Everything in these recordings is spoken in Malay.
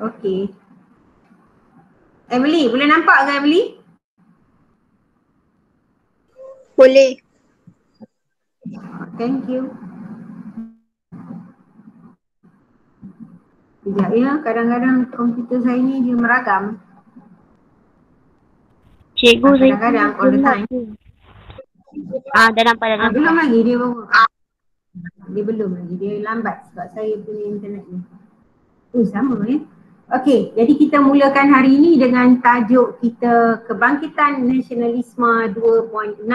Okey. Emily, boleh nampak ke Emily? Boleh. Thank you. Sekejap ya, kadang-kadang komputer saya ni dia meragam. Cikgu saya Kadang-kadang all the time. dah nampak, dah nampak. Belum lagi dia baru. Dia belum lagi, dia lambat sebab saya punya internet ni. Sama Okey, jadi kita mulakan hari ini dengan tajuk kita Kebangkitan Nasionalisme 2.6.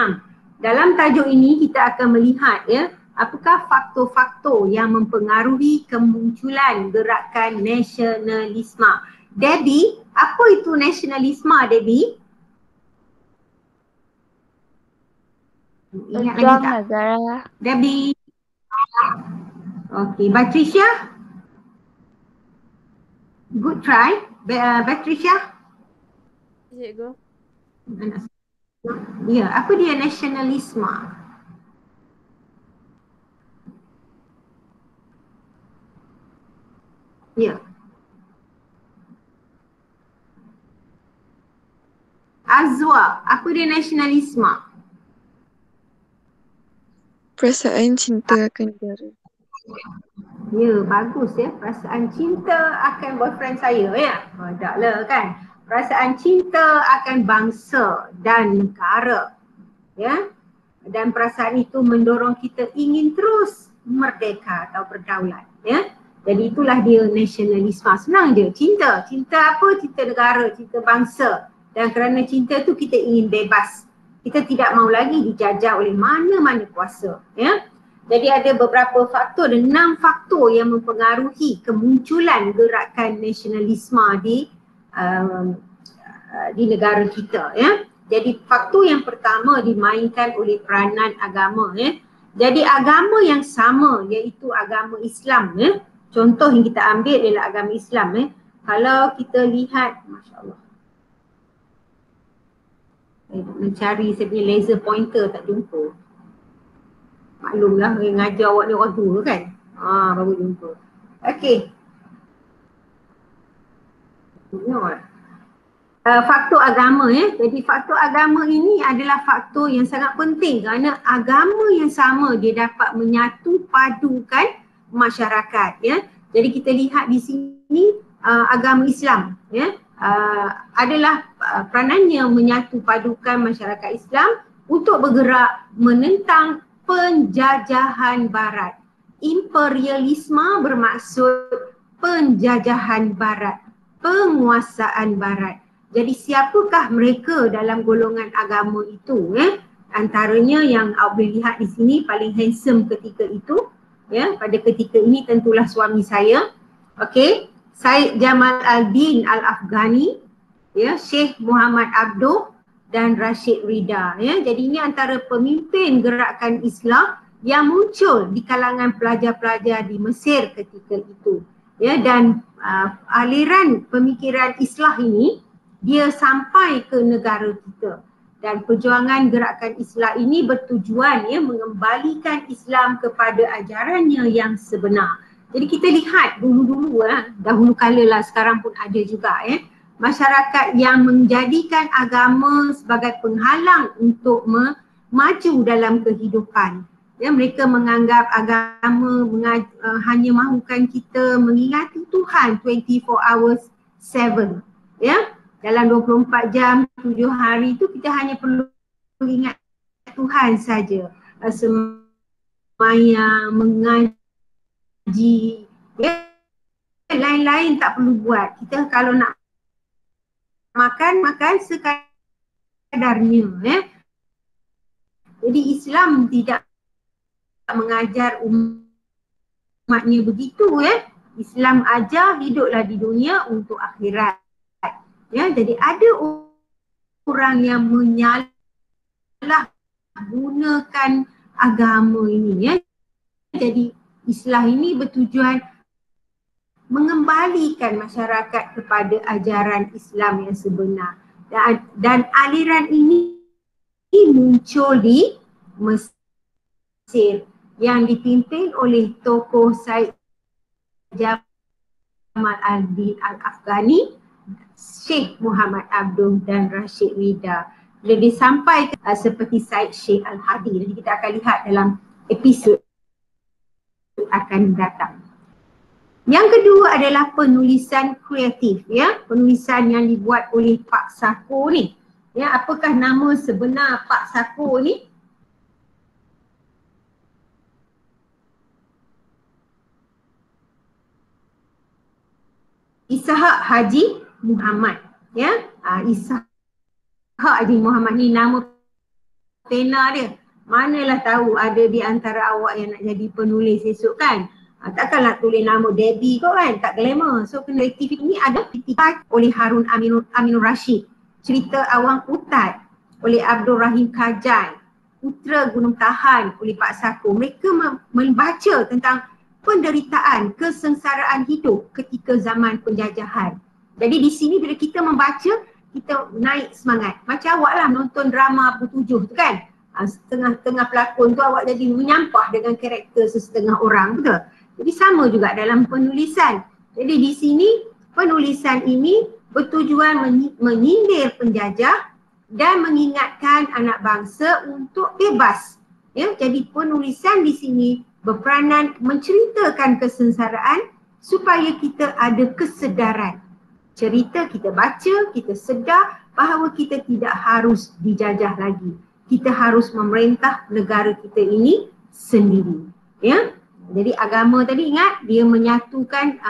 Dalam tajuk ini kita akan melihat apakah faktor-faktor yang mempengaruhi kemunculan gerakan nasionalisme. Debbie, apa itu nasionalisme, Debbie? Ingat lagi tak? Negara. Debbie. Okey, Patricia? Good try. Patricia? Cikgu. Ya, apa dia nasionalisme? Ya. Azwa, apa dia nasionalisme? Perasaan cinta akan negara. Ya, bagus perasaan cinta akan boyfriend saya taklah kan. Perasaan cinta akan bangsa dan negara. Dan perasaan itu mendorong kita ingin terus merdeka atau berdaulat. Jadi itulah dia nasionalisme. Senang je, cinta. Cinta apa? Cinta negara, cinta bangsa. Dan kerana cinta tu kita ingin bebas. Kita tidak mahu lagi dijajah oleh mana-mana kuasa. Jadi ada beberapa faktor, ada 6 faktor yang mempengaruhi kemunculan gerakan nasionalisme di negara kita. Jadi faktor yang pertama dimainkan oleh peranan agama. Jadi agama yang sama iaitu agama Islam. Contoh yang kita ambil adalah agama Islam. Kalau kita lihat, Masya Allah. Saya nak mencari saya punya laser pointer tak jumpa. Maklumlah ngajar awak ni orang tua kan. Baru jumpa. Okey. Faktor agama Jadi faktor agama ini adalah faktor yang sangat penting kerana agama yang sama dia dapat menyatu padukan masyarakat. Jadi kita lihat di sini agama Islam adalah peranannya menyatu padukan masyarakat Islam untuk bergerak menentang penjajahan barat. Imperialisme bermaksud penjajahan barat, penguasaan barat. Jadi siapakah mereka dalam golongan agama itu? Antaranya yang awak boleh lihat di sini paling handsome ketika itu, pada ketika ini tentulah suami saya. Okey, Syed Jamal Al-Din Al-Afghani, Syekh Muhammad Abduh dan Rashid Rida. Jadi ini antara pemimpin gerakan Islam yang muncul di kalangan pelajar-pelajar di Mesir ketika itu. Dan aliran pemikiran Islah ini dia sampai ke negara kita. Dan perjuangan gerakan Islam ini bertujuan mengembalikan Islam kepada ajarannya yang sebenar. Jadi kita lihat dulu-dulu dahulu kala lah, sekarang pun ada juga masyarakat yang menjadikan agama sebagai penghalang untuk maju dalam kehidupan. Mereka menganggap agama hanya mahukan kita mengingati Tuhan 24 hours 7. Dalam 24 jam, 7 hari itu kita hanya perlu ingat Tuhan saja. Sembahyang, mengaji, lain-lain tak perlu buat. Kita kalau nak makan sekadarnya. Jadi Islam tidak mengajar umatnya begitu. Islam ajar hiduplah di dunia untuk akhirat. Jadi ada orang yang menyalahgunakan agama ini. Jadi Islam ini bertujuan mengembalikan masyarakat kepada ajaran Islam yang sebenar. Dan aliran ini muncul di Mesir yang dipimpin oleh tokoh Syed Jamal Jamal Al-Din Al-Afghani, Sheikh Muhammad Abduh dan Rashid Rida. Bila dia sampai seperti Syed Sheikh Al-Hadi, nanti kita akan lihat dalam episod akan datang. Yang kedua adalah penulisan kreatif, ya, penulisan yang dibuat oleh Pak Sako ni. Ya, apakah nama sebenar Pak Sako ni? Ishak Haji Muhammad, ya. Ishak Haji Muhammad ni nama pena dia. Manalah tahu ada di antara awak yang nak jadi penulis esok kan. Takkanlah tulis nama Debbie kau kan, tak glamour. So kreatif ini ada ditipai oleh Harun Aminur Rashid, Cerita Awang Utat oleh Abdul Rahim Kajai, Putera Gunung Tahan oleh Pak Sako. Mereka membaca tentang penderitaan, kesengsaraan hidup ketika zaman penjajahan. Jadi di sini bila kita membaca, kita naik semangat. Macam awak lah nonton drama Buku Tujuh tu kan. Setengah-tengah pelakon tu awak jadi menyampah dengan karakter sesetengah orang, betul? Jadi sama juga dalam penulisan. Jadi di sini penulisan ini bertujuan menyindir penjajah dan mengingatkan anak bangsa untuk bebas. Ya, jadi penulisan di sini berperanan menceritakan kesengsaraan supaya kita ada kesedaran. Cerita kita baca, kita sedar bahawa kita tidak harus dijajah lagi. Kita harus memerintah negara kita ini sendiri. Ya. Jadi agama tadi ingat dia menyatukan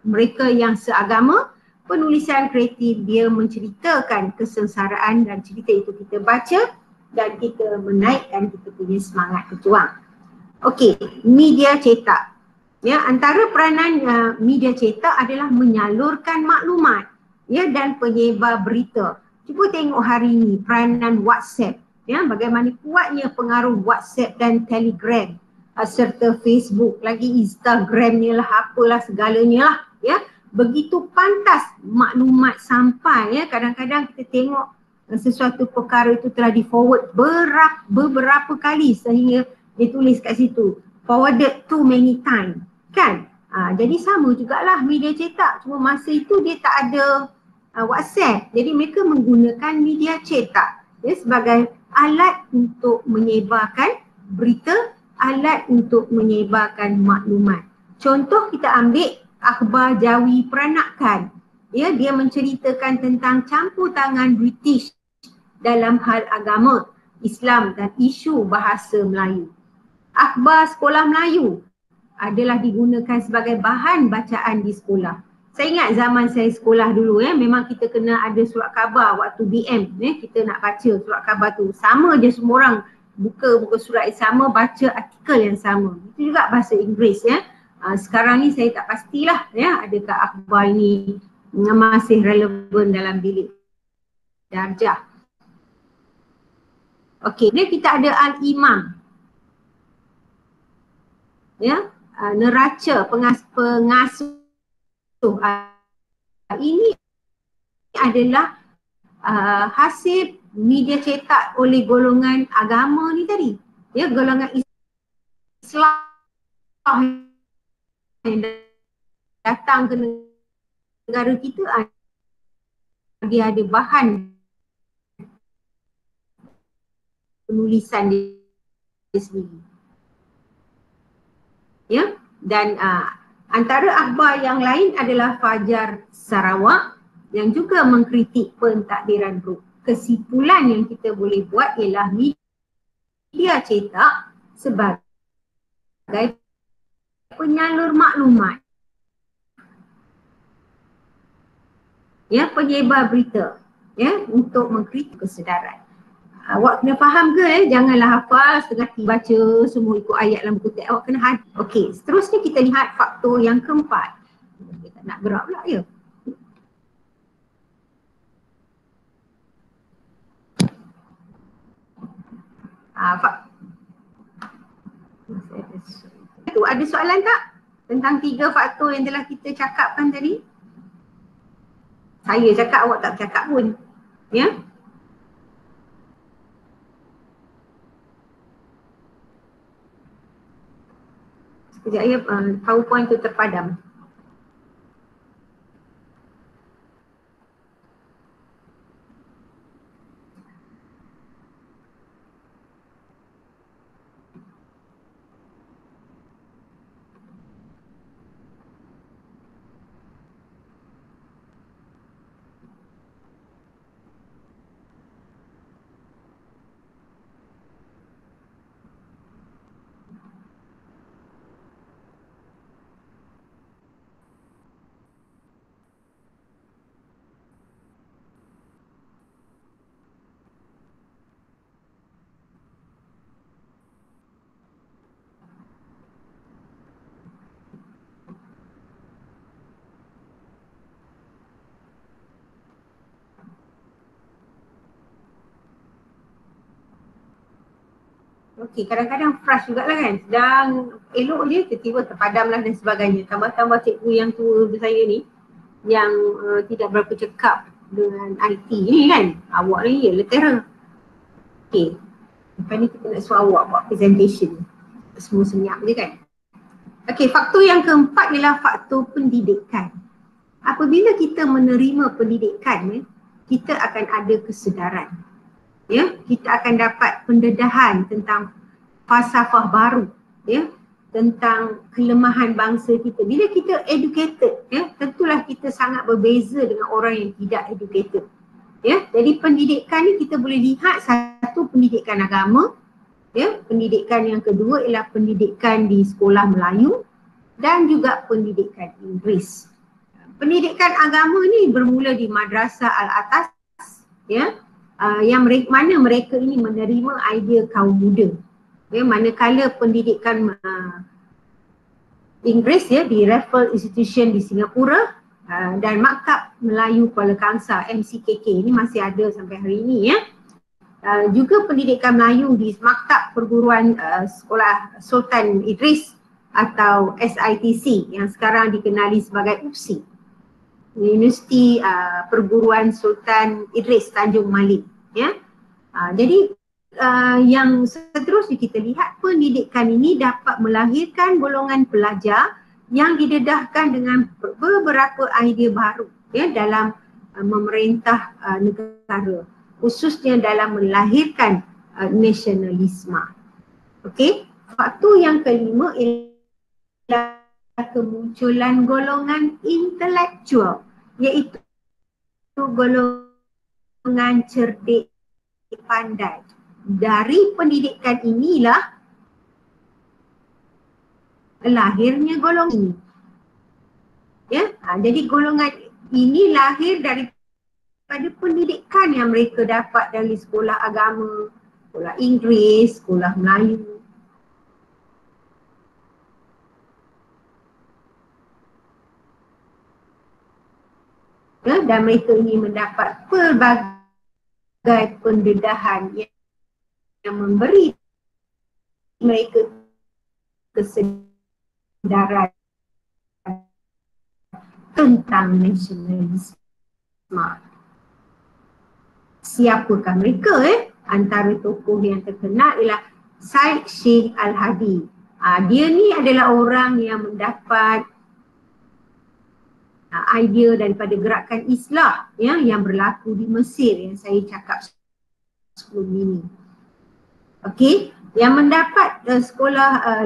mereka yang seagama. Penulisan kreatif dia menceritakan kesengsaraan dan cerita itu kita baca dan kita menaikkan kita punya semangat berjuang. Okey, media cetak. Ya, antara peranan media cetak adalah menyalurkan maklumat, ya, dan penyebar berita. Cuba tengok hari ini peranan WhatsApp, ya, bagaimana kuatnya pengaruh WhatsApp dan Telegram serta Facebook, lagi Instagram ni lah, apalah segalanya lah, ya. Begitu pantas maklumat sampai, ya. Kadang-kadang kita tengok sesuatu perkara itu telah di forward beberapa kali sehingga dia tulis kat situ forwarded too many time, kan? Jadi sama jugalah media cetak, cuma masa itu dia tak ada WhatsApp, jadi mereka menggunakan media cetak, ya, sebagai alat untuk menyebarkan berita, alat untuk menyebarkan maklumat. Contoh kita ambil akhbar Jawi Peranakan, ya, dia menceritakan tentang campur tangan British dalam hal agama Islam dan isu bahasa Melayu. Akhbar Sekolah Melayu adalah digunakan sebagai bahan bacaan di sekolah. Saya ingat zaman saya sekolah dulu, ya, memang kita kena ada surat khabar waktu BM, ya, kita nak baca surat khabar tu. Sama je semua orang buka surat yang sama, baca artikel yang sama. Itu juga bahasa Inggeris, ya. Sekarang ni saya tak pastilah, ya, adakah akhbar ini masih relevan dalam bilik darjah. Okey, ni kita ada Al-Imam, ya, neraca pengasuh. Ini adalah hasil media cetak oleh golongan agama ni tadi, ya, golongan Islam yang datang ke negara kita, dia ada bahan penulisan dia sendiri, ya. Dan antara akhbar yang lain adalah Fajar Sarawak yang juga mengkritik pentadbiran grup. Kesimpulan yang kita boleh buat ialah media cetak sebagai penyalur maklumat, ya, penyebar berita, ya, untuk mengkritik kesedaran. Awak kena faham ke, janganlah hafal setengah hati baca semua ikut ayat dalam buku teks. Awak kena hati. Okey, seterusnya kita lihat faktor yang keempat. Kita nak gerak pula, ya. Ada soalan tak tentang 3 faktor yang telah kita cakapkan tadi? Saya cakap, awak tak cakap pun, ya. Sekejap, ya, PowerPoint tu terpadam. Okey, kadang-kadang fresh jugalah kan. Sedang elok je tiba-tiba terpadamlah dan sebagainya. Tambah-tambah cikgu yang tua saya ni yang tidak berapa cekap dengan IT ni kan. Awak ni ya letera. Okey. Lepas ni kita nak suruh awak buat presentation. Semua senyap je kan. Okey, faktor yang keempat ialah faktor pendidikan. Apabila kita menerima pendidikan, kita akan ada kesedaran. Ya, kita akan dapat pendedahan tentang falsafah baru, ya, tentang kelemahan bangsa kita. Bila kita educated, ya, tentulah kita sangat berbeza dengan orang yang tidak educated. Ya, jadi pendidikan ni kita boleh lihat satu pendidikan agama, ya, pendidikan yang kedua ialah pendidikan di sekolah Melayu dan juga pendidikan Inggeris. Pendidikan agama ni bermula di Madrasah Al-Atas, ya, yang mana mereka ini menerima idea kaum muda. Ya, manakala pendidikan Inggeris ya di Raffles Institution di Singapura dan Maktab Melayu Kuala Kangsar MCKK ini masih ada sampai hari ini ya. Juga pendidikan Melayu di Maktab Perguruan Sekolah Sultan Idris atau SITC yang sekarang dikenali sebagai UPSI. Universiti Perguruan Sultan Idris Tanjung Malik ya. Jadi yang seterusnya kita lihat pendidikan ini dapat melahirkan golongan pelajar yang didedahkan dengan beberapa idea baru ya dalam memerintah negara, khususnya dalam melahirkan nasionalisme. Okey, faktor yang kelima ialah kemunculan golongan intelektual, iaitu golongan cerdik pandai. Dari pendidikan inilah lahirnya golongan ini. Ya, jadi golongan ini lahir daripada pendidikan yang mereka dapat dari sekolah agama, sekolah Inggeris, sekolah Melayu. Ya, dan mereka ini mendapat pelbagai pendedahan yang memberi mereka kesedaran tentang nasionalisme. Siapakah mereka? Antara tokoh yang terkenal ialah Syed Sheikh Al-Hadi. Dia ni adalah orang yang mendapat idea daripada gerakan Islah ya, yang berlaku di Mesir yang saya cakap sebelum ini. Okey, yang mendapat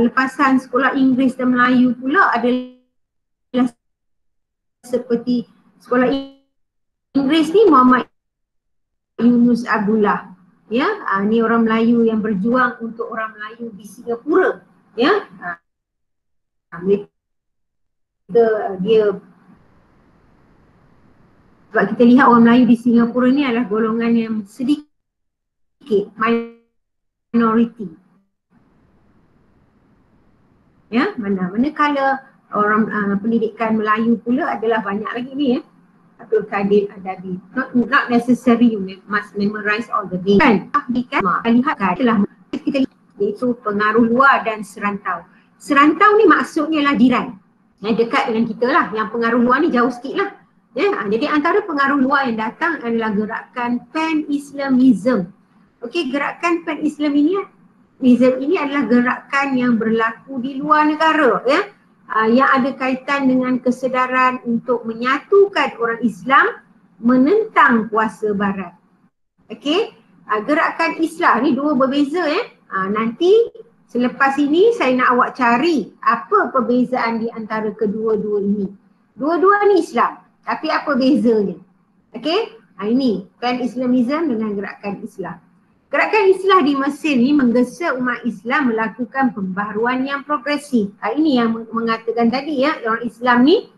lepasan sekolah Inggeris dan Melayu pula adalah seperti sekolah Inggeris ni Muhammad Yunus Abdullah ya, ni orang Melayu yang berjuang untuk orang Melayu di Singapura ya. Dia sebab kita lihat orang Melayu di Singapura ni adalah golongan yang sedikit minoriti. Ya, manakala orang pendidikan Melayu pula adalah banyak lagi ni ya. Abdul Kadir Adabi. Not necessary you must memorize all the names. Kan? Lihat adalah kita lihat iaitu pengaruh luar dan serantau. Serantau ni maksudnya lah jiran. Yang dekat dengan kita lah. Yang pengaruh luar ni jauh sikit lah. Ya, jadi antara pengaruh luar yang datang adalah gerakan Pan-Islamism. Okey, gerakan Pan-Islam ini adalah gerakan yang berlaku di luar negara ya. Yang ada kaitan dengan kesedaran untuk menyatukan orang Islam menentang kuasa barat. Okey, gerakan Islam ni dua berbeza ya. Nanti selepas ini saya nak awak cari apa perbezaan di antara kedua-dua ini. Dua-dua ni Islam. Tapi apa bezanya? Okey? Ini Pan-Islamism dengan gerakan Islam. Gerakan Islam di Mesir ni menggesa umat Islam melakukan pembaharuan yang progresif. Ini yang mengatakan tadi ya, orang Islam ni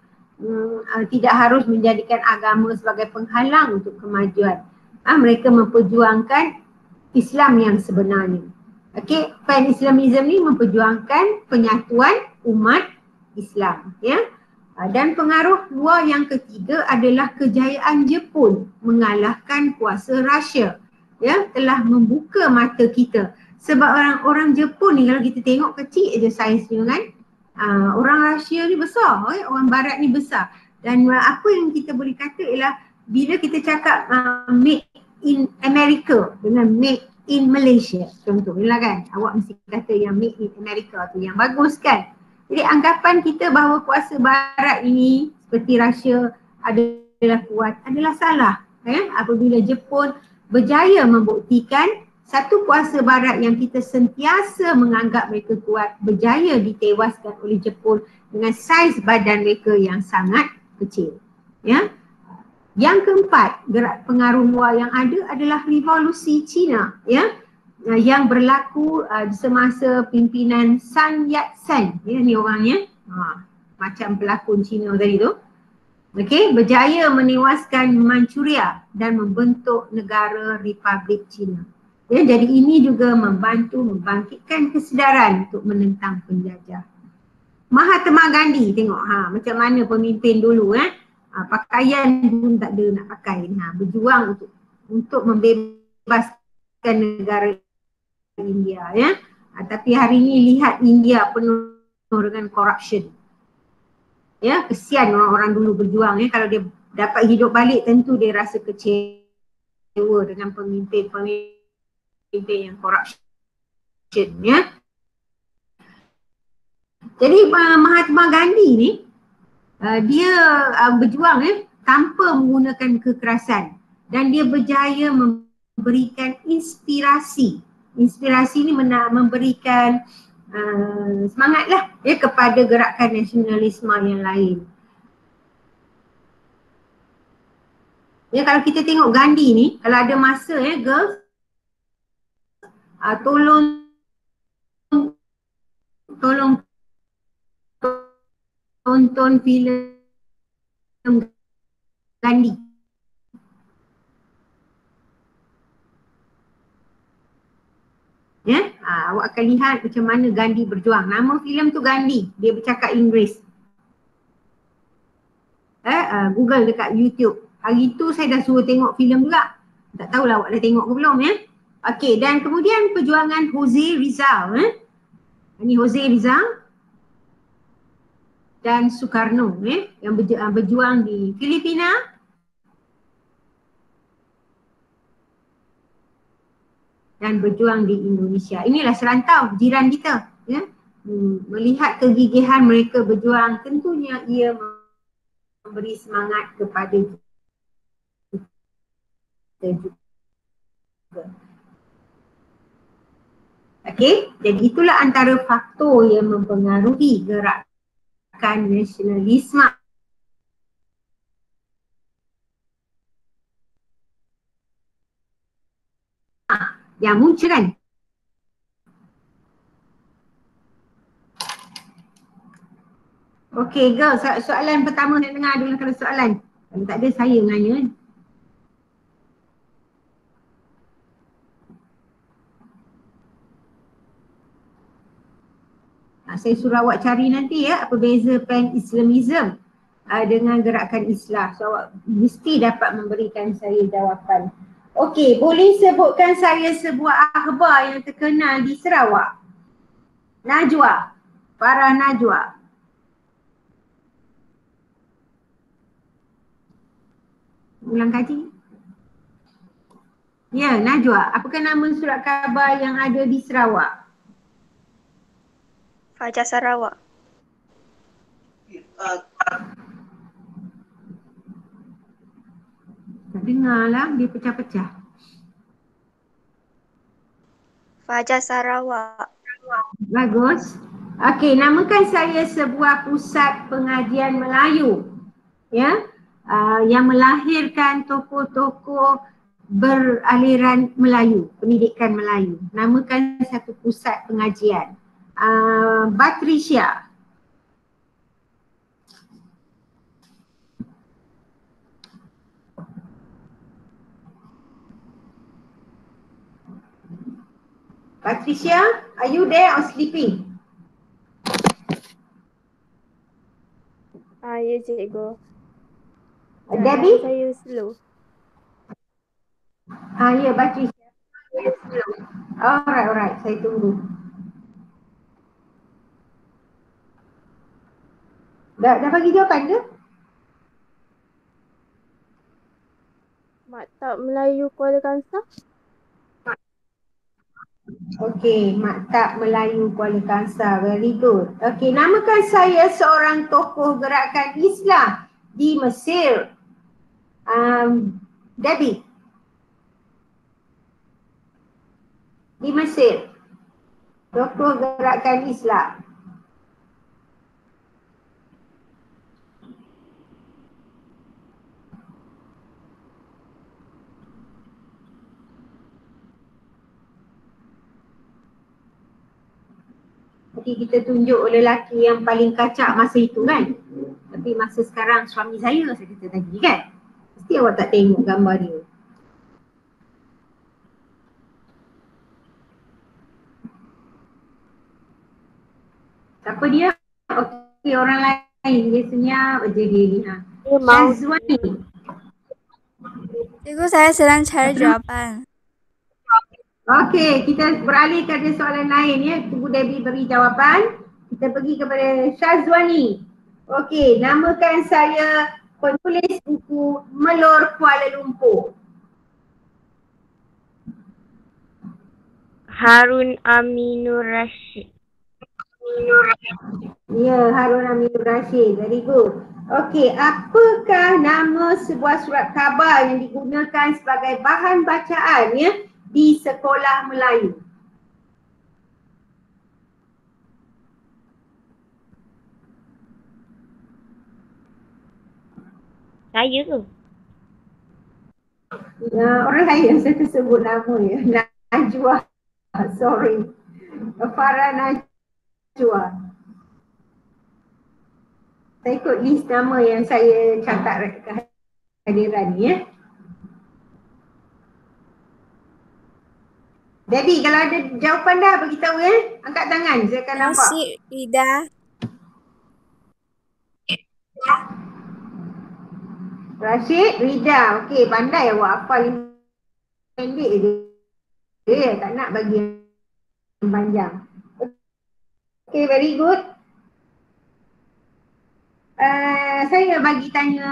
tidak harus menjadikan agama sebagai penghalang untuk kemajuan. Mereka memperjuangkan Islam yang sebenarnya. Okey, Pan-Islamism ni memperjuangkan penyatuan umat Islam ya. Dan pengaruh luar yang ketiga adalah kejayaan Jepun mengalahkan kuasa Rusia ya, telah membuka mata kita Sebab orang Jepun ni kalau kita tengok kecil je saiznya kan. Orang Rusia ni besar, orang barat ni besar. Dan apa yang kita boleh kata ialah bila kita cakap made in America dengan made in Malaysia contohnya kan, awak mesti kata yang made in America tu yang bagus kan. Jadi anggapan kita bahawa kuasa barat ini seperti Rusia adalah kuat adalah salah. Apabila Jepun berjaya membuktikan satu kuasa barat yang kita sentiasa menganggap mereka kuat berjaya ditewaskan oleh Jepun dengan saiz badan mereka yang sangat kecil. Ya. Yang keempat, gerak pengaruh luar yang ada adalah revolusi Cina, ya, yang berlaku semasa pimpinan Sun Yat-sen. Ya, ni orangnya macam pelakon Cina tadi tu. Okey, berjaya menewaskan Manchuria dan membentuk negara Republik Cina. Ya, jadi ini juga membantu membangkitkan kesedaran untuk menentang penjajah. Mahatma Gandhi, tengok macam mana pemimpin dulu pakaian pun tak ada nak pakai, berjuang untuk membebaskan negara India, ya. Tapi hari ini lihat India penuh dengan corruption. Ya, kesian orang-orang dulu berjuang, ya. Kalau dia dapat hidup balik tentu dia rasa kecewa dengan pemimpin yang corruption, ya. Jadi Mahatma Gandhi ni dia berjuang tanpa menggunakan kekerasan dan dia berjaya memberikan inspirasi. Inspirasi ni memberikan semangatlah kepada gerakan nasionalisme yang lain. Ya, kalau kita tengok Gandhi ni, kalau ada masa girls, tolong tonton filem Gandhi. Ya, awak akan lihat macam mana Gandhi berjuang. Nama filem tu Gandhi, dia bercakap Inggeris. Google dekat YouTube. Hari tu saya dah suruh tengok filem juga. Tak tahulah awak dah tengok ke belum, ya. Okey, dan kemudian perjuangan Jose Rizal, Ini Jose Rizal dan Sukarno, yang berjuang di Filipina dan berjuang di Indonesia. Inilah serantau jiran kita, ya. Melihat kegigihan mereka berjuang, tentunya ia memberi semangat kepada kita juga. Okey, jadi itulah antara faktor yang mempengaruhi gerakan nasionalisme yang muncul kan. Okey girls, soalan pertama nak dengar dulu kalau soalan. Kalau tak ada saya menanya kan. Saya suruh awak cari nanti apa beza pan-Islamism dengan gerakan Islah. So awak mesti dapat memberikan saya jawapan. Okey, boleh sebutkan saya sebuah akhbar yang terkenal di Sarawak? Najwa, Farah Najwa. Ulang kaji. Ya, Najwa. Apakah nama surat khabar yang ada di Sarawak? Fajar Sarawak. Tak dengar lah, dia pecah-pecah. Fajar Sarawak. Bagus. Okey, namakan saya sebuah pusat pengajian Melayu, ya, yang melahirkan tokoh-tokoh beraliran Melayu, pendidikan Melayu. Namakan satu pusat pengajian. Batrisya. Patricia, are you there or sleeping? Ya cikgu. Debbie? Saya slow. Ya, Patricia. Alright, saya tunggu. Dah bagi jawapan ke? Maktab Melayu Kuala Kangsar. Okey, Maktab Melayu Kuala Kangsar. Very good. Okey, namakan saya seorang tokoh gerakan Islam di Mesir. Debbie. Di Mesir. Tokoh gerakan Islam. Nanti kita tunjuk lelaki yang paling kacak masa itu kan. Tapi masa sekarang suami saya kata tadi kan. Mesti awak tak tengok gambar dia. Siapa dia? Okey, orang lain biasanya dia ni. Syazwani. Cikgu, saya sedang cari jawapan. Okey, kita beralih kepada soalan lain ya. Tunggu Debbie beri jawapan. Kita pergi kepada Syazwani. Okey, namakan saya penulis buku Melor Kuala Lumpur. Harun Aminur Rashid. Ya, Harun Aminur Rashid. Very good. Okey, apakah nama sebuah surat khabar yang digunakan sebagai bahan bacaan ya di sekolah Melayu? Saya ke? Orang lain saya tersebut nama ya. Najwa. Sorry. Farah Najwa. Saya ikut list nama yang saya catat kehadiran ni ya. Debbie, kalau ada jawapan dah beritahu ya. Angkat tangan, saya akan nampak. Rashid Rida. Rashid Rida. Okey, pandai awak hafal pendek je. Tak nak bagi yang panjang. Okey, very good. Saya bagi tanya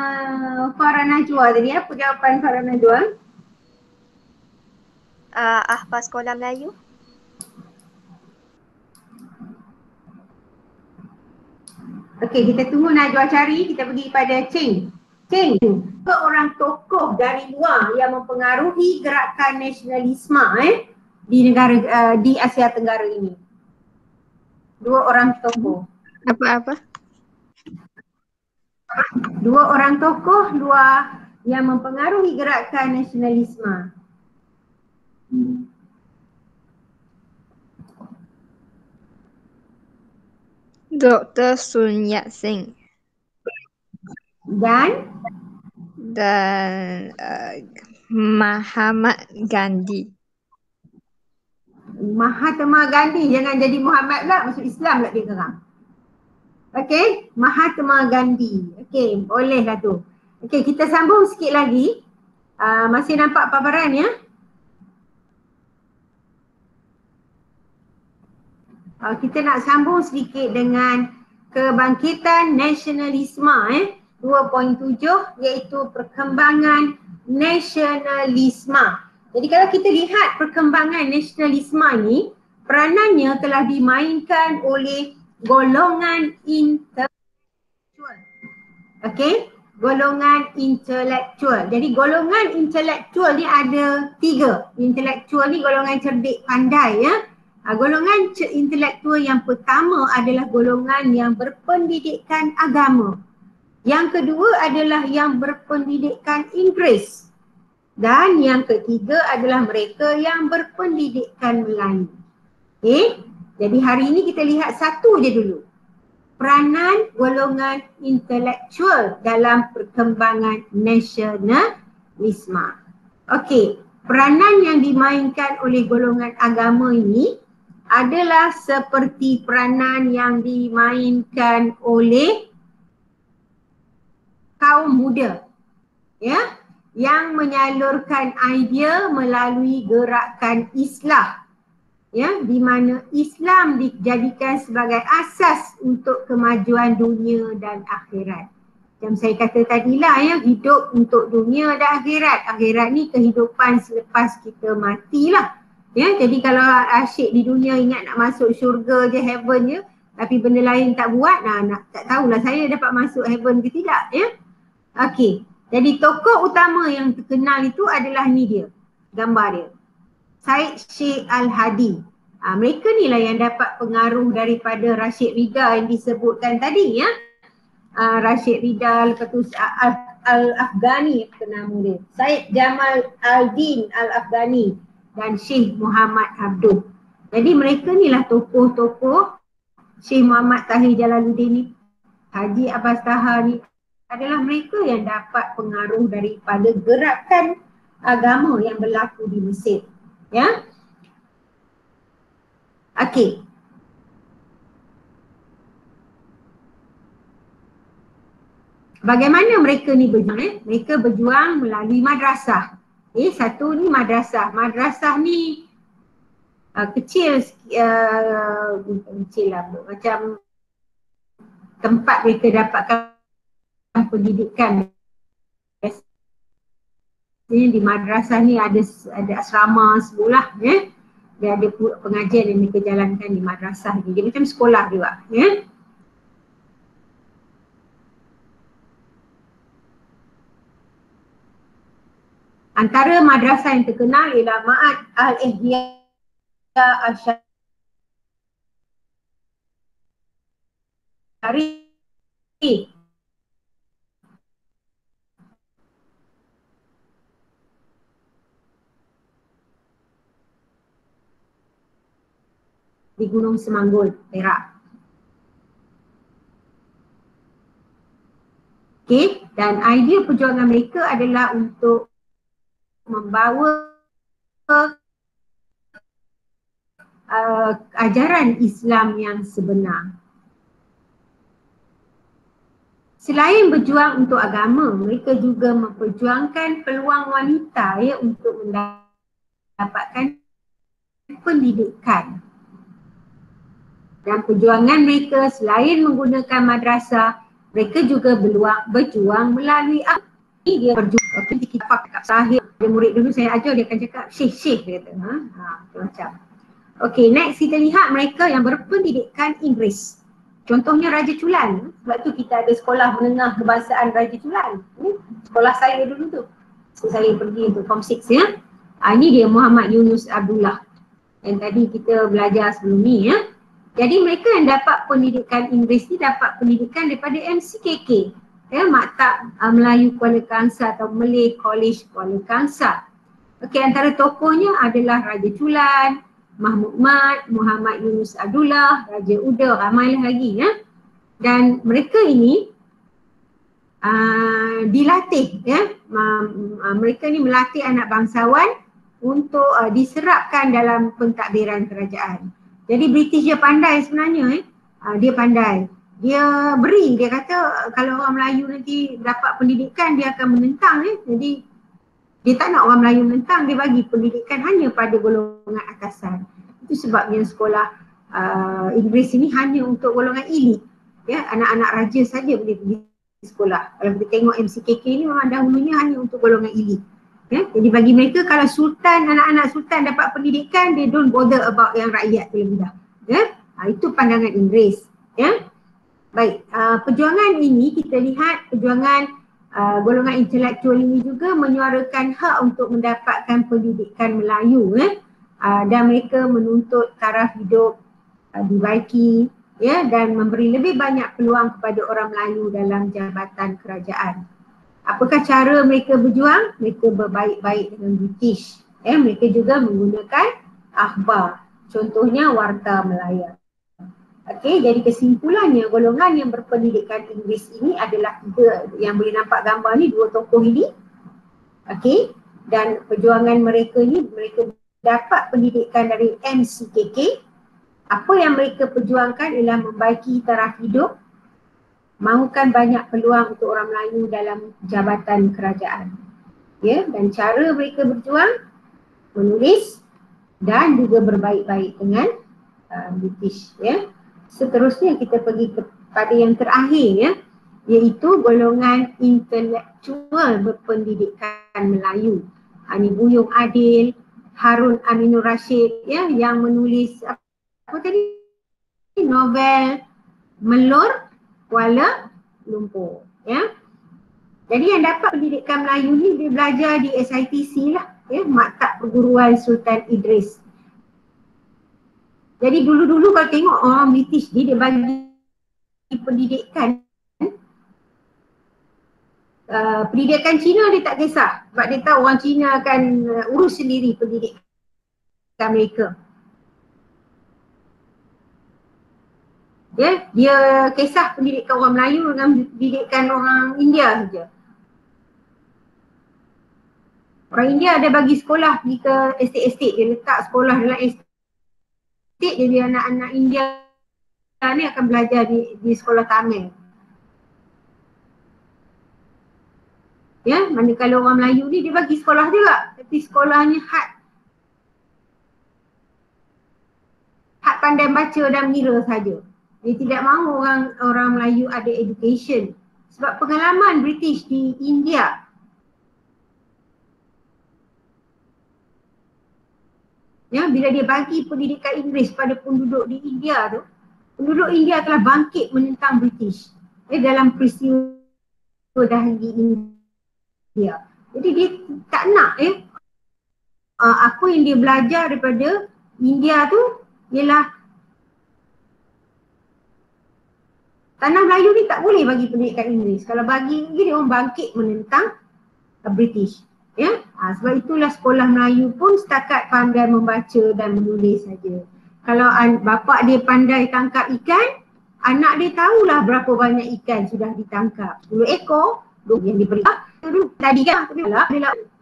Farah Najwa tadi. Apa jawapan Farah Najwa? Ahbab Sekolah Melayu. Okey, kita tunggu Najwa cari. Kita pergi pada Cheng. Cheng, dua orang tokoh dari luar yang mempengaruhi gerakan nasionalisme di negara di Asia Tenggara ini. Dua orang tokoh. Apa-apa? Dua orang tokoh luar yang mempengaruhi gerakan nasionalisme. Dr. Sun Yat-sen Dan Mahatma Gandhi. Mahatma Gandhi, jangan jadi Muhammad pula, masuk Islam pula dia sekarang. Okey, Mahatma Gandhi. Okey, bolehlah tu. Okey, kita sambung sikit lagi. Masih nampak paparan ya? Kita nak sambung sedikit dengan kebangkitan nasionalisme 2.7 iaitu perkembangan nasionalisme. Jadi kalau kita lihat perkembangan nasionalisme ni, peranannya telah dimainkan oleh golongan intelektual. Okey, golongan intelektual. Jadi golongan intelektual ni ada 3. Intelektual ni golongan cerdik pandai ya. Golongan intelektual yang pertama adalah golongan yang berpendidikan agama. Yang kedua adalah yang berpendidikan Inggeris. Dan yang ketiga adalah mereka yang berpendidikan Melayu. Okey, jadi hari ini kita lihat satu je dulu. Peranan golongan intelektual dalam perkembangan nasionalisme. Okey, peranan yang dimainkan oleh golongan agama ini adalah seperti peranan yang dimainkan oleh kaum muda. Ya, yang menyalurkan idea melalui gerakan islah, ya, di mana Islam dijadikan sebagai asas untuk kemajuan dunia dan akhirat. Macam saya kata tadilah, ya, hidup untuk dunia dan akhirat. Akhirat ni kehidupan selepas kita matilah. Ya, jadi kalau asyik di dunia ingat nak masuk syurga je, heaven je, tapi benda lain tak buat, tak tahulah saya dapat masuk heaven ke tidak, ya. Okey. Jadi tokoh utama yang terkenal itu adalah ni dia, gambar dia. Syed Sheikh Al-Hadi. Mereka ni lah yang dapat pengaruh daripada Rashid Ridha yang disebutkan tadi, ya. Rashid Ridha, lepas tu Al-Afghani apa nama dia, Syed Jamal Al-Din Al-Afghani dan Syekh Muhammad Abdul. Jadi mereka ni lah tokoh-tokoh. Syekh Muhammad Tahir Jalaluddin ni, Haji Abbas Taha ni adalah mereka yang dapat pengaruh daripada gerakan agama yang berlaku di Mesir, ya. Okey. Bagaimana mereka ni berjuang? Mereka berjuang melalui madrasah. Satu ni madrasah. Madrasah ni kecil lah, macam tempat mereka dapatkan pendidikan. Biasanya di madrasah ni ada asrama sekolah, ya. Dia ada pengajian yang mereka jalankan di madrasah ni. Dia macam sekolah juga, ya. Antara madrasah yang terkenal ialah Ma'had Al-Ihya Al-Syarif di Gunung Semanggul, Perak. Okey, dan idea perjuangan mereka adalah untuk membawa ajaran Islam yang sebenar. Selain berjuang untuk agama, mereka juga memperjuangkan peluang wanita, ya, untuk mendapatkan pendidikan. Dan perjuangan mereka selain menggunakan madrasah, mereka juga berjuang melalui ini dia berjuang. Okey, kita pakai sahih. Dia murid dulu saya ajar, dia akan cakap syekh, dia kata. Macam. Okey, next kita lihat mereka yang berpendidikan Inggeris. Contohnya Raja Chulan. Sebab tu kita ada sekolah menengah kebangsaan Raja Chulan. Sekolah saya dulu tu. So, saya pergi untuk Form 6, ya. Ini dia Muhammad Yunus Abdullah yang tadi kita belajar sebelum ni, ya. Jadi mereka yang dapat pendidikan Inggeris ni dapat pendidikan daripada MCKK, ya, Maktab Melayu Kuala Kangsar atau Malay College Kuala Kangsar. Okey, antara tokohnya adalah Raja Chulan, Mahmud Mat, Muhammad Yunus Abdullah, Raja Uda, ramai lagi, ya. Dan mereka ini dilatih, ya. Mereka ni melatih anak bangsawan untuk diserapkan dalam pentadbiran kerajaan. Jadi British dia pandai sebenarnya, dia pandai. Dia beri, dia kata kalau orang Melayu nanti dapat pendidikan dia akan menentang, ya. Jadi dia tak nak orang Melayu menentang, dia bagi pendidikan hanya pada golongan atasan. Itu sebabnya sekolah Inggeris ini hanya untuk golongan elit, ya. Anak-anak raja saja boleh pergi sekolah. Kalau kita tengok MCKK ni memang dahulunya hanya untuk golongan elit. Ya, jadi bagi mereka kalau sultan, anak-anak sultan dapat pendidikan, they don't bother about yang rakyat terlebih dah. Ya, itu pandangan Inggeris. Ya, baik. Perjuangan ini kita lihat perjuangan golongan intelektual ini juga menyuarakan hak untuk mendapatkan pendidikan Melayu. Ya, dan mereka menuntut taraf hidup dibaiki, ya, dan memberi lebih banyak peluang kepada orang Melayu dalam jabatan kerajaan. Apakah cara mereka berjuang? Mereka berbaik-baik dengan British. Mereka juga menggunakan akhbar. Contohnya Warta Melaya. Okey, jadi kesimpulannya golongan yang berpendidikan Inggeris ini adalah tiga yang boleh nampak gambar ni, dua tokoh ini. Okey, dan perjuangan mereka ni, mereka dapat pendidikan dari MCKK. Apa yang mereka perjuangkan ialah membaiki taraf hidup, mahukan banyak peluang untuk orang Melayu dalam jabatan kerajaan. ya, dan cara mereka berjuang, menulis dan juga berbaik-baik dengan British, ya. Seterusnya kita pergi kepada yang terakhir, ya, iaitu golongan intelektual berpendidikan Melayu. Ini Buyung Adil, Harun Aminur Rashid, ya, yang menulis apa tadi? Novel Melur Kuala Lumpur, ya. Jadi yang dapat pendidikan Melayu ni dia belajar di SITC lah, ya, Maktab Perguruan Sultan Idris. Jadi dulu-dulu kalau tengok orang British ni, dia bagi pendidikan pendidikan Cina dia tak kisah, sebab dia tahu orang Cina akan urus sendiri pendidikan mereka. Ya, dia kisah pendidikan orang Melayu dengan pendidikan orang India saja. Orang India ada bagi sekolah pergi ke estate-estate, dia letak sekolah dalam estate, jadi anak-anak India ni akan belajar di sekolah Tamil. Ya, manakala orang Melayu ni dia bagi sekolah juga, tapi sekolahnya had pandai baca dan mengira saja. Dia tidak mahu orang Melayu ada education. Sebab pengalaman British di India, ya, bila dia bagi pendidikan Inggeris pada penduduk di India tu, penduduk India telah bangkit menentang British, dalam peristiwa dahili India. Jadi dia tak nak, apa yang dia belajar daripada India tu ialah tanah Melayu ni tak boleh bagi pendidikan Inggeris. Kalau bagi dia orang bangkit menentang British. Ya, sebab itulah sekolah Melayu pun setakat pandai membaca dan menulis saja. Kalau bapa dia pandai tangkap ikan, anak dia tahulah berapa banyak ikan sudah ditangkap. 10 ekor, 2 yang diberi. Tadi kan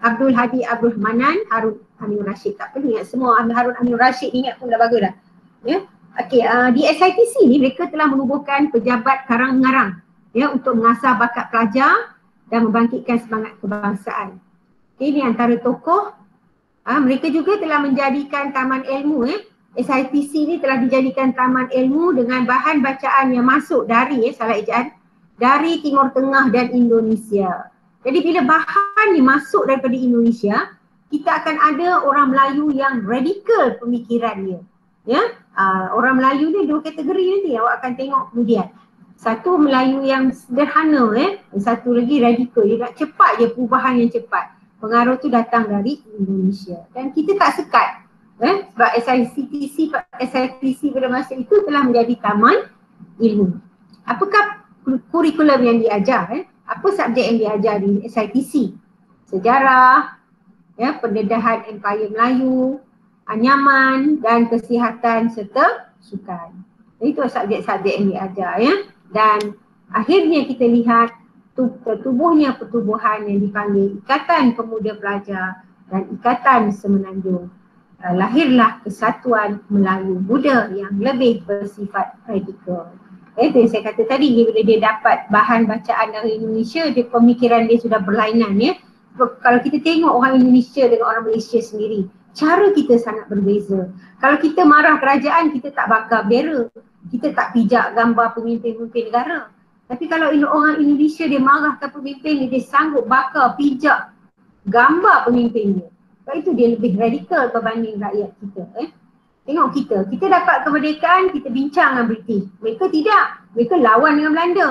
Abdul Hadi Abdul Manan, Harun Aminur Rashid. Tak perlu ingat semua, Harun Aminur Rashid ingat pun dah bagus dah. Ya. Okey, di SITC ni mereka telah menubuhkan pejabat karang-mengarang, ya, untuk mengasah bakat pelajar dan membangkitkan semangat kebangsaan. Ini antara tokoh. Mereka juga telah menjadikan taman ilmu, SITC ni telah dijadikan taman ilmu dengan bahan bacaan yang masuk dari, salah ejaan, dari Timur Tengah dan Indonesia. Jadi bila bahan ni masuk daripada Indonesia, kita akan ada orang Melayu yang radikal pemikirannya. Ya, orang Melayu ni 2 kategori nanti awak akan tengok kemudian. Satu Melayu yang sederhana, satu lagi radikal. Dia nak cepat je, perubahan yang cepat. Pengaruh tu datang dari Indonesia dan kita tak sekat, sebab SITC pada masa itu telah menjadi taman ilmu. Apakah kurikulum yang diajar? Apa subjek yang diajar di SITC? Sejarah, ya, pendedahan Empire Melayu, anyaman dan kesihatan serta sukan. Itu subjek-subjek yang diajar, ya. Dan akhirnya kita lihat tertubuhnya pertubuhan yang dipanggil Ikatan Pemuda Pelajar dan Ikatan Semenanjung. Lahirlah Kesatuan Melayu Muda yang lebih bersifat radikal. Itu yang saya kata tadi, bila dia dapat bahan bacaan dari Indonesia, dia pemikiran dia sudah berlainan, ya. Kalau kita tengok orang Indonesia dengan orang Malaysia sendiri, cara kita sangat berbeza. Kalau kita marah kerajaan, kita tak bakar bendera, kita tak pijak gambar pemimpin-pemimpin negara. Tapi kalau orang Indonesia dia marahkan pemimpin dia sanggup bakar, pijak gambar pemimpin dia. Sebab itu dia lebih radikal berbanding rakyat kita. Tengok kita dapat kemerdekaan, kita bincang dengan British. Mereka tidak, mereka lawan dengan Belanda,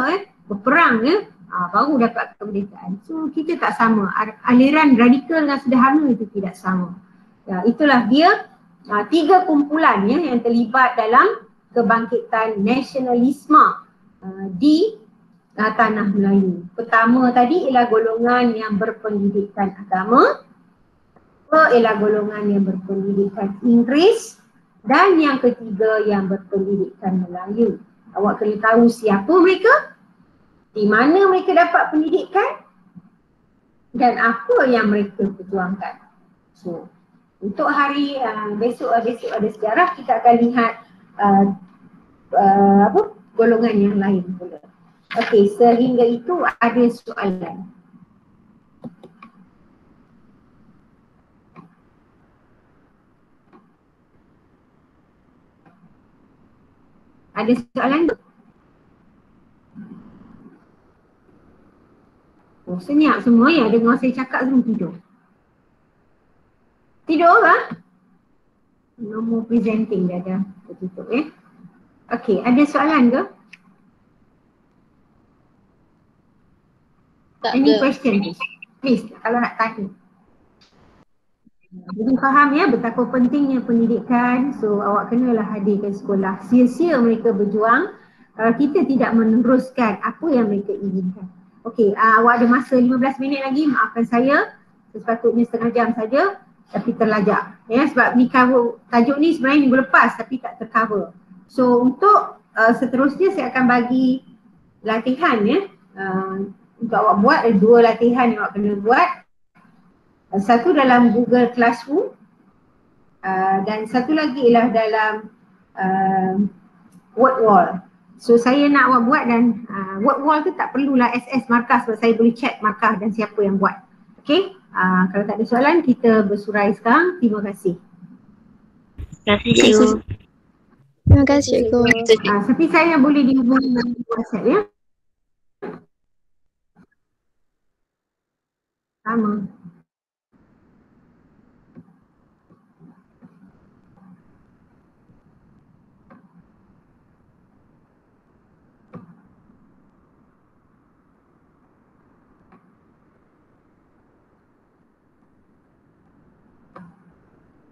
berperang, baru dapat kemerdekaan. So kita tak sama, aliran radikal dan sederhana itu tidak sama. Ya, itulah dia 3 kumpulan, yang terlibat dalam kebangkitan nasionalisme di tanah Melayu. Pertama tadi ialah golongan yang berpendidikan agama, kedua ialah golongan yang berpendidikan Inggeris, dan yang ketiga yang berpendidikan Melayu. Awak kena tahu siapa mereka, di mana mereka dapat pendidikan dan apa yang mereka perjuangkan. So, untuk hari besok ada sejarah, kita akan lihat golongan yang lain pula. Okey, sehingga itu ada soalan. Ada soalan tu? Oh, senyap semua ya, dengar saya cakap semua tidur. Tidur ke? No more presenting dah dah tertutup Okey, ada soalan ke? Tak Any ada. question please kalau nak tanya. Jadi faham ya betapa pentingnya pendidikan. So awak kenalah hadirkan sekolah. Sia-sia mereka berjuang kalau kita tidak meneruskan apa yang mereka inginkan. Okey, awak ada masa 15 minit lagi, maafkan saya. Sepatutnya setengah jam saja tapi terlajak. Ya, sebab ni cover, tajuk ni sebenarnya minggu lepas tapi tak tercover. So untuk seterusnya saya akan bagi latihan untuk awak buat. Ada 2 latihan yang awak kena buat. Satu dalam Google Classroom dan satu lagi ialah dalam word wall. So saya nak awak buat dan word wall tu tak perlulah SS markah sebab saya boleh check markah dan siapa yang buat. Okey, kalau tak ada soalan kita bersurai sekarang. Terima kasih. Terima kasih cikgu. Terima kasih cikgu. Tapi saya boleh dihubungi dengan WhatsApp ya. Sama.